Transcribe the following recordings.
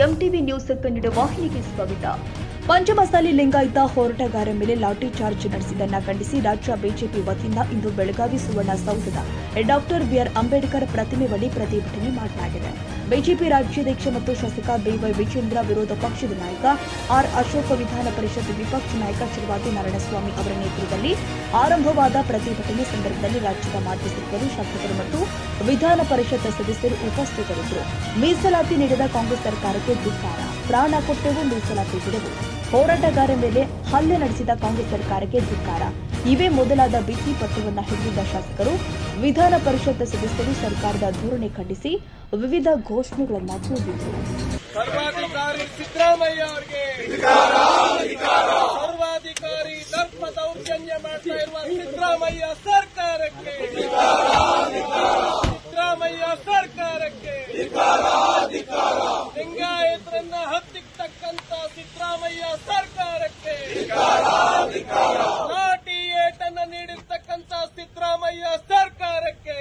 MTV news Kannada ವಾಹಿನಿಗೆ ಸ್ವಾಗತ. ಪಂಚಮಸಾಲಿ ಲಿಂಗಾಯತ ಹೋರಾಟಗಾರರ ಮೇಲೆ ಲಾಠಿ ಚಾರ್ಜ್ ನಡೆಸಿದ್ದನ್ನು ಖಂಡಿಸಿ ರಾಜ್ಯ ಬಿಜೆಪಿ ವತಿಯಿಂದ ಇಂದು ಬೆಳಗಾವಿ ಸುವರ್ಣಸೌಧದ ಡಾಕ್ಟರ್ ಬಿಆರ್ ಅಂಬೇಡ್ಕರ್ ಪ್ರತಿಮೆ ಬಳಿ ಪ್ರತಿಭಟನೆ ಮಾಡಲಾಗಿದೆ. ಬಿಜೆಪಿ ರಾಜ್ಯಾಧ್ಯಕ್ಷ ಮತ್ತು ಶಾಸಕ ಬಿವೈ ವಿಜೇಂದ್ರ, ವಿರೋಧ ಪಕ್ಷದ ನಾಯಕ ಆರ್ ಅಶೋಕ್, ವಿಧಾನ ಪರಿಷತ್ ವಿಪಕ್ಷ ನಾಯಕ ಶ್ರೀವಾದಿ ನಾರಾಯಣಸ್ವಾಮಿ ಅವರ ನೇತೃತ್ವದಲ್ಲಿ ಆರಂಭವಾದ ಪ್ರತಿಭಟನೆ ಸಂದರ್ಭದಲ್ಲಿ ರಾಜ್ಯದ ಮಾಜಿ ಸಚಿವರು, ಶಾಸಕರು ಮತ್ತು ವಿಧಾನ ಪರಿಷತ್ ಸದಸ್ಯರು ಉಪಸ್ಥಿತರಿದ್ದರು. ಮೀಸಲಾತಿ ನೀಡಿದ ಕಾಂಗ್ರೆಸ್ ಸರ್ಕಾರಕ್ಕೆ ಧಿಕ್ಕಾರ. ಪ್ರಾಣ ಕೊಟ್ಟೆವು, ಮೀಸಲಾತಿ ಬಿಡೆವು. ಹೋರಾಟಗಾರರ ಮೇಲೆ ಹಲ್ಲೆ ನಡೆಸಿದ ಕಾಂಗ್ರೆಸ್ ಸರ್ಕಾರಕ್ಕೆ ಧಿಕ್ಕಾರ. ಇವೇ ಮೊದಲಾದ ಬಿತ್ತಿ ಪತ್ರವನ್ನು ಹಿಡಿದಿದ್ದ ಶಾಸಕರು, ವಿಧಾನ ಪರಿಷತ್ ಸದಸ್ಯರು ಸರ್ಕಾರದ ಧೋರಣೆ ಖಂಡಿಸಿ ವಿವಿಧ ಘೋಷಣೆಗಳನ್ನು ಕೂಗಿದರು. ಸರ್ವಾಧಿಕಾರಿ ಸಿದ್ದರಾಮಯ್ಯ ಅವರಿಗೆ ಸರ್ವಾಧಿಕಾರಿ ದರ್ಪ ದೌರ್ಜನ್ಯ ಮಾಡ್ತಾ ಇರುವ ಸಿದ್ದರಾಮಯ್ಯ ಸರ್ಕಾರಕ್ಕೆ ಲಿಂಗಾಯತರನ್ನ ಹತ್ತಿಕ್ಕತಕ್ಕಂತ ಸಿದ್ದರಾಮಯ್ಯ ಸರ್ಕಾರಕ್ಕೆ ಲಾಠಿ ಏಟನ್ನು ನೀಡಿರ್ತಕ್ಕಂಥ ಸಿದ್ದರಾಮಯ್ಯ ಸರ್ಕಾರಕ್ಕೆ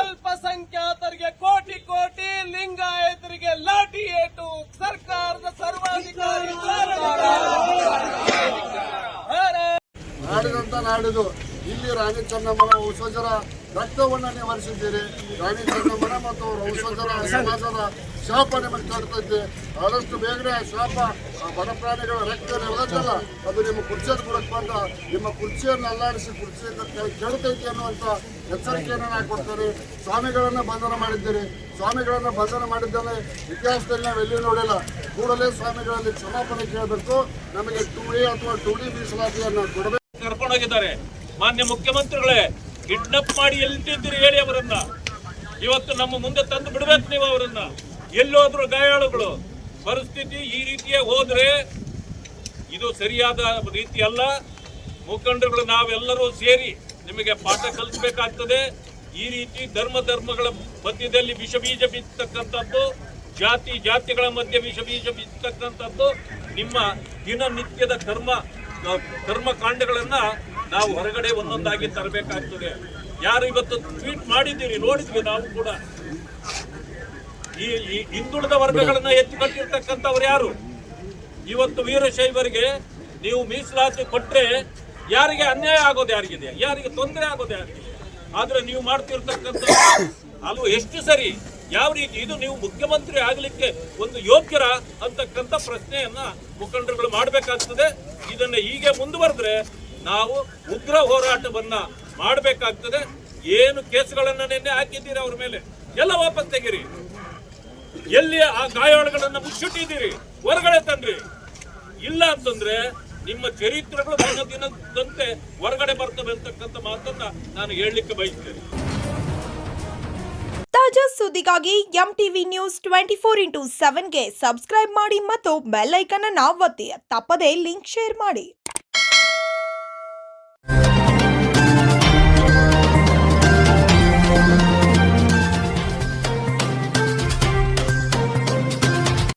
ಅಲ್ಪಸಂಖ್ಯಾತರಿಗೆ ಕೋಟಿ ಕೋಟಿ, ಲಿಂಗಾಯತರಿಗೆ ಲಾಠಿ ಏಟು ಸರ್ಕಾರದ ಸರ್ವಾಧಿಕಾರಿ ನಾಡಿದಂತ ನಾಡಿದು ಇಲ್ಲಿ ರಾಣಿ ಚೆನ್ನಮ್ಮನ ವಂಶಜರ ರಕ್ತವನ್ನು ನಿವಾರಿಸಿದ್ದೀರಿ. ರಾಣಿ ಚೆನ್ನಮ್ಮನ ಮತ್ತು ಅವರ ವಂಶಜರ ಸಮಾಜದ ಶಾಪ ನಿಮಗೆ ಕಾಡ್ತೈತೆ. ಆದಷ್ಟು ಬೇಗನೆ ಶಾಪ ಬಡ ಪ್ರಾಣಿಗಳ ರಕ್ತ ನೆವದಲ್ಲ, ಅದು ನಿಮ್ಮ ಕುರ್ಚಿಯನ್ನು ಕೊಡಕ್ಕೆ ಬಂದ ನಿಮ್ಮ ಕುರ್ಚಿಯನ್ನು ಅಲ್ಲಾಡಿಸಿ ಕುರ್ಚಿಯಿಂದ ಕೆಡತೈತಿ ಅನ್ನುವಂಥ ಎಚ್ಚರಿಕೆಯನ್ನು ನಾನು ಕೊಡ್ತೇನೆ. ಸ್ವಾಮಿಗಳನ್ನು ಬಂಧನ ಮಾಡಿದ್ದೀರಿ. ಸ್ವಾಮಿಗಳನ್ನು ಬಂಧನ ಮಾಡಿದ್ದಲ್ಲೇ ಇತಿಹಾಸದಲ್ಲಿ ನಾವು ಎಲ್ಲಿ ನೋಡಿಲ್ಲ. ಕೂಡಲೇ ಸ್ವಾಮಿಗಳಲ್ಲಿ ಕ್ಷಮಾಪಣೆ ಕೇಳಬೇಕು. ನಮಗೆ 2A ಅಥವಾ 2D ಮೀಸಲಾತಿಯನ್ನು ಕೊಡಬೇಕು. ಕರ್ಕೊಂಡೋಗಿದ್ದಾರೆ. ಮಾನ್ಯ ಮುಖ್ಯಮಂತ್ರಿಗಳೇ, ಕಿಡ್ನಾಪ್ ಮಾಡಿ ಎಲ್ಲಿಟ್ಟಿದ್ದೀರಿ ಹೇಳಿ ಅವರನ್ನ. ಇವತ್ತು ನಮ್ಮ ಮುಂದೆ ತಂದು ಬಿಡಬೇಕು ನೀವು ಅವರನ್ನ. ಎಲ್ಲೋದ್ರು ಗಾಯಾಳುಗಳು. ಪರಿಸ್ಥಿತಿ ಈ ರೀತಿಯೇ ಹೋದ್ರೆ ಇದು ಸರಿಯಾದ ರೀತಿ ಅಲ್ಲ. ಮುಖಂಡರುಗಳು ನಾವೆಲ್ಲರೂ ಸೇರಿ ನಿಮಗೆ ಪಾಠ ಕಲಿಸಬೇಕಾಗ್ತದೆ. ಈ ರೀತಿ ಧರ್ಮಗಳ ಮಧ್ಯದಲ್ಲಿ ವಿಷ ಬೀಜ ಬಿತ್ತಕ್ಕಂಥದ್ದು, ಜಾತಿಗಳ ಮಧ್ಯೆ ವಿಷ ಬೀಜ ಬಿತ್ತಕ್ಕಂಥದ್ದು ನಿಮ್ಮ ದಿನನಿತ್ಯದ ಕರ್ಮಕಾಂಡಗಳನ್ನ ನಾವು ಹೊರಗಡೆ ಒಂದೊಂದಾಗಿ ತರಬೇಕಾಗ್ತದೆ. ಯಾರು ಇವತ್ತು ಟ್ವೀಟ್ ಮಾಡಿದ್ದೀರಿ ನೋಡಿದ್ವಿ ನಾವು ಕೂಡ. ಈ ಹಿಂದುಳಿದ ವರ್ಗಗಳನ್ನ ಎತ್ತಿಕಟ್ಟಿರ್ತಕ್ಕಂಥವ್ರು ಯಾರು? ಇವತ್ತು ವೀರಶೈವರಿಗೆ ನೀವು ಮೀಸಲಾತಿ ಕೊಟ್ರೆ ಯಾರಿಗೆ ಅನ್ಯಾಯ ಆಗೋದು ಯಾರಿಗಿದೆ? ಯಾರಿಗೆ ತೊಂದರೆ ಆಗೋದು ಯಾರಿಗಿದೆ? ಆದ್ರೆ ನೀವು ಮಾಡ್ತಿರ್ತಕ್ಕಂಥ ಅಲ್ವ ಎಷ್ಟು ಸರಿ? ಯಾವ ರೀತಿ ಇದು? ನೀವು ಮುಖ್ಯಮಂತ್ರಿ ಆಗ್ಲಿಕ್ಕೆ ಒಂದು ಯೋಗ್ಯರ ಅಂತಕ್ಕಂಥ ಪ್ರಶ್ನೆಯನ್ನ ಮುಖಂಡರುಗಳು ಮಾಡಬೇಕಾಗ್ತದೆ. ಇದನ್ನ ಹೀಗೆ ಮುಂದುವರೆದ್ರೆ ನಾವು ಉಗ್ರ ಹೋರಾಟವನ್ನ ಮಾಡಬೇಕಾಗ್ತದೆ. ಏನು ಕೇಸುಗಳನ್ನ ನಿನ್ನೆ ಹಾಕಿದ್ದೀರಿ ಅವ್ರ ಮೇಲೆ ಎಲ್ಲ ವಾಪಸ್ ತೆಗೀರಿ. ಎಲ್ಲಿ ಆ ಗಾಯಾಳುಗಳನ್ನ ಮುಚ್ಚಿಟ್ಟಿದ್ದೀರಿ ಹೊರಗಡೆ ತನ್ರಿ. ಇಲ್ಲ ಅಂತಂದ್ರೆ ನಿಮ್ಮ ಚರಿತ್ರೆಗಳು ದಿನದಂತೆ ಹೊರಗಡೆ ಬರ್ತವೆ ಅಂತಕ್ಕಂಥ ಮಾತನ್ನ ನಾನು ಹೇಳಲಿಕ್ಕೆ ಬಯಸ್ತೇನೆ. ತಾಜಾ ಸುದ್ದಿಗಾಗಿ ಎಂಟಿವಿ ನ್ಯೂಸ್ 24x7ಗೆ ಸಬ್ಸ್ಕ್ರೈಬ್ ಮಾಡಿ ಮತ್ತು ಬೆಲ್ ಐಕಾನ್ ಅನ್ನು ಒತ್ತಿ. ತಪ್ಪದೇ ಲಿಂಕ್ ಶೇರ್ ಮಾಡಿ.